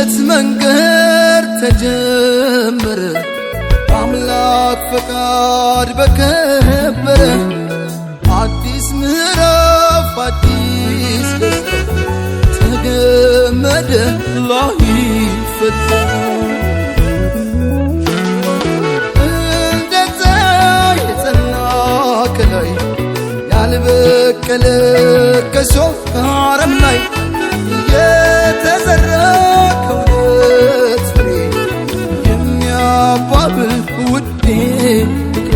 የልደት መንገድ ተጀመረ አምላክ ፈቃድ በከበረ አዲስ ምዕራፍ አዲስ ደስታ ተገመደ ላይፈታ እንደዛ የጸና ከላይ ያልበቀለ ከሾህ አረም ላይ የተዘራ ከእውነት ፍሬ የሚያባብል ውዴ ፍቅሬ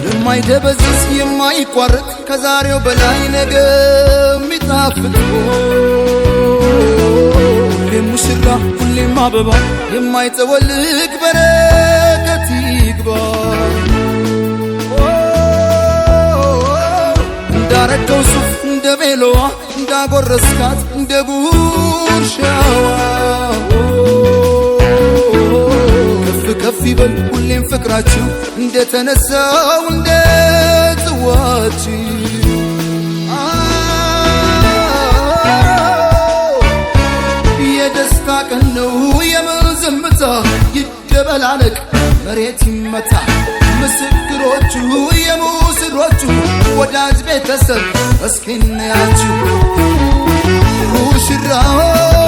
የማይደበዝዝ የማይቋረጥ ከዛሬው በላይ ነገ የሚጣፍጥ ሁሌም ሙሽራ ሁሌም አበባ የማይጠወልግ በረከት ይግባ እንዳረገው ሱፍ እንደ ቤሎዋ እንዳጎረስካት እንደ ጉርሻዋ ከፍ ከፍ ይበል ሁሌም ፍቅራችሁ እንደተነሳው እንደ ጽዋችሁ የደስታ ቀን ነው የመዘምታ ይደበላለቅ መሬት ይመታ ምስክሮቹ የሙስሮቹ ወዳጅ ቤተሰብ እስኪ እንያችሁ ሙሽራው